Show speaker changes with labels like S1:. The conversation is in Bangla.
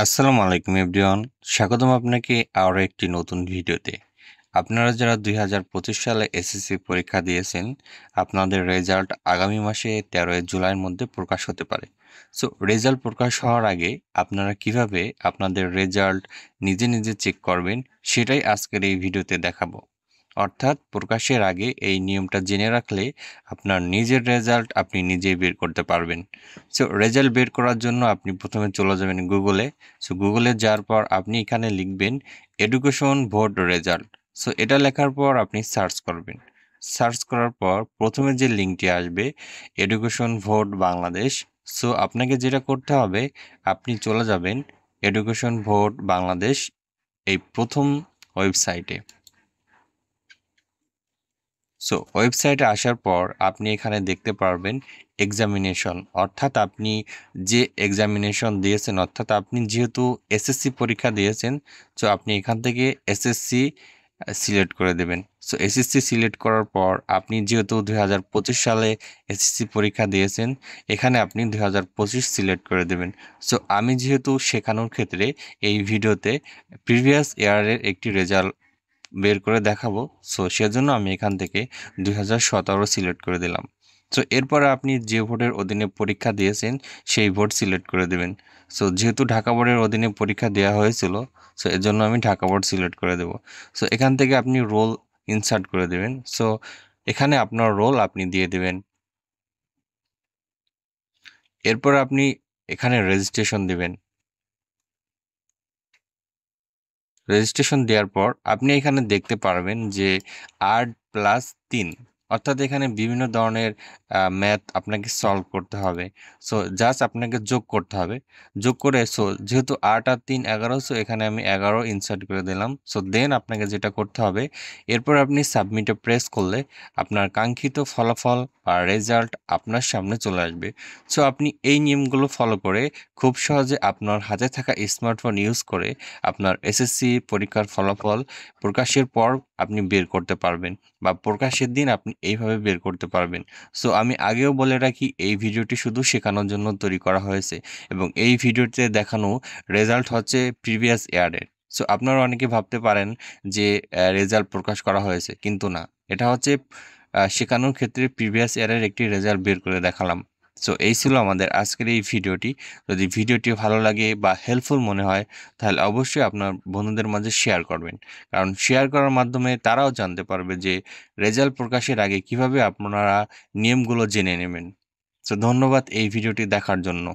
S1: আসসালামু আলাইকুম এভরিওয়ান। স্বাগতম আপনাকে আরও একটি নতুন ভিডিওতে। আপনারা যারা 2025 সালে এসএসসি পরীক্ষা দিয়েছেন, আপনাদের রেজাল্ট আগামী মাসে 13 জুলাইয়ের মধ্যে প্রকাশ হতে পারে। সো রেজাল্ট প্রকাশ হওয়ার আগে আপনারা কিভাবে আপনাদের রেজাল্ট নিজে নিজে চেক করবেন, সেটাই আজকের এই ভিডিওতে দেখাবো। অর্থাৎ প্রকাশের আগে এই নিয়মটা জেনে রাখলে আপনার নিজের রেজাল্ট আপনি নিজেই বের করতে পারবেন। সো রেজাল্ট বের করার জন্য আপনি প্রথমে চলে যাবেন গুগলে। সো গুগলে যাওয়ার পর আপনি এখানে লিখবেন এডুকেশন বোর্ড রেজাল্ট। সো এটা লেখার পর আপনি সার্চ করবেন। সার্চ করার পর প্রথমে যে লিঙ্কটি আসবে এডুকেশন বোর্ড বাংলাদেশ। সো আপনাকে যেটা করতে হবে, আপনি চলে যাবেন এডুকেশন বোর্ড বাংলাদেশ এই প্রথম ওয়েবসাইটে। সো ওয়েবসাইটে আসার পর আপনি এখানে দেখতে পারবেন এক্সামিনেশন, অর্থাৎ আপনি যে এক্সামিনেশন দিয়েছেন, অর্থাৎ আপনি যেহেতু এসএসসি পরীক্ষা দিয়েছেন, সো আপনি এখান থেকে এসএসসি সিলেক্ট করে দেবেন। সো এসএসসি সিলেক্ট করার পর আপনি যেহেতু 2025 সালে এসএসসি পরীক্ষা দিয়েছেন, এখানে আপনি 2025 সিলেক্ট করে দেবেন। সো আমি যেহেতু শেখানোর ক্ষেত্রে এই ভিডিওতে প্রিভিয়াস ইয়ারের একটি রেজাল্ট বের করে দেখাবো, সো সেজন্য আমি এখান থেকে 2017 সিলেক্ট করে দিলাম। সো এরপরে আপনি যে বোর্ডের অধীনে পরীক্ষা দিয়েছেন সেই বোর্ড সিলেক্ট করে দেবেন। সো যেহেতু ঢাকা বোর্ডের অধীনে পরীক্ষা দেওয়া হয়েছিল, সো এর জন্য আমি ঢাকা বোর্ড সিলেক্ট করে দেব। সো এখান থেকে আপনি রোল ইনসার্ট করে দেবেন। সো এখানে আপনার রোল আপনি দিয়ে দেবেন। এরপর আপনি এখানে রেজিস্ট্রেশন দিবেন। রেজিস্ট্রেশন দেওয়ার পর আপনি এখানে দেখতে পারবেন যে 8+3, অর্থাৎ এখানে বিভিন্ন ধরনের ম্যাথ আপনাকে সলভ করতে হবে। সো জাস্ট আপনাকে যোগ করতে হবে। যোগ করে সো যেহেতু 8 আর 3 11, সো এখানে আমি 11 ইনসার্ট করে দিলাম। সো দেন আপনাকে যেটা করতে হবে, এরপর আপনি সাবমিটে প্রেস করলে আপনার কাঙ্ক্ষিত ফলাফল বা রেজাল্ট আপনার সামনে চলে আসবে। সো আপনি এই নিয়মগুলো ফলো করে খুব সহজে আপনার হাতে থাকা স্মার্টফোন ইউজ করে আপনার এসএসসি পরীক্ষার ফলাফল প্রকাশের পর আপনি বের করতে পারবেন, বা প্রকাশের দিন আপনি এইভাবে বের করতে পারবেন। সো আমি আগেও বলে রাখি, এই ভিডিওটি শুধু শেখানোর জন্য তৈরি করা হয়েছে এবং এই ভিডিওতে দেখানো রেজাল্ট হচ্ছে প্রিভিয়াস ইয়ারের। সো আপনারা অনেকে ভাবতে পারেন যে রেজাল্ট প্রকাশ করা হয়েছে, কিন্তু না, এটা হচ্ছে শেখানোর ক্ষেত্রে প্রিভিয়াস ইয়ারের একটি রেজাল্ট বের করে দেখালাম। সো এই ছিল আমাদের আজকের এই ভিডিওটি। যদি ভিডিওটি ভালো লাগে বা হেল্পফুল মনে হয়, তাহলে অবশ্যই আপনার বন্ধুদের মাঝে শেয়ার করবেন, কারণ শেয়ার করার মাধ্যমে তারাও জানতে পারবে যে রেজাল্ট প্রকাশের আগে কিভাবে আপনারা নিয়মগুলো জেনে নেবেন। তো ধন্যবাদ এই ভিডিওটি দেখার জন্য।